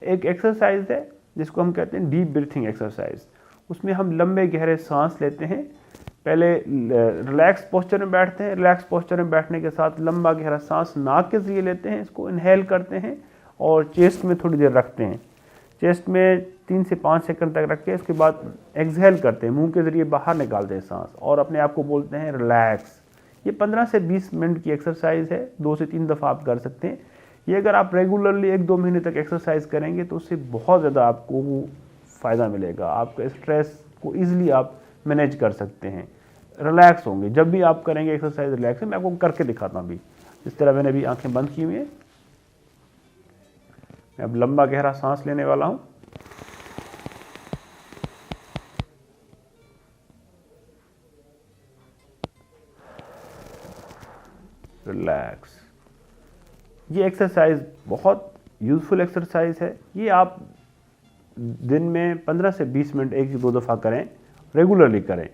एक एक्सरसाइज है जिसको हम कहते हैं डीप ब्रीथिंग एक्सरसाइज। उसमें हम लंबे गहरे सांस लेते हैं। पहले रिलैक्स पोस्चर में बैठते हैं। रिलैक्स पोस्चर में बैठने के साथ लंबा गहरा सांस नाक के जरिए लेते हैं, इसको इनहेल करते हैं और चेस्ट में थोड़ी देर रखते हैं। चेस्ट में 3 से 5 सेकंड तक रख के इसके बाद एक्सहेल करते हैं, मुंह के जरिए बाहर निकालते हैं सांस और अपने आप को बोलते हैं रिलैक्स। ये 15 से 20 मिनट की एक्सरसाइज है, 2 से 3 दफ़ा आप कर सकते हैं। ये अगर आप रेगुलरली 1-2 महीने तक एक्सरसाइज करेंगे तो उससे बहुत ज़्यादा आपको फ़ायदा मिलेगा। आपका स्ट्रेस को ईजिली आप मैनेज कर सकते हैं, रिलैक्स होंगे। जब भी आप करेंगे एक्सरसाइज रिलैक्स है। मैं आपको करके दिखाता हूँ अभी। इस तरह मैंने अभी आंखें बंद की हुई हैं। मैं अब लंबा गहरा सांस लेने वाला हूँ। रिलैक्स। ये एक्सरसाइज बहुत यूज़फुल एक्सरसाइज है। ये आप दिन में 15 से 20 मिनट 1 से 2 दफ़ा करें, रेगुलरली करें।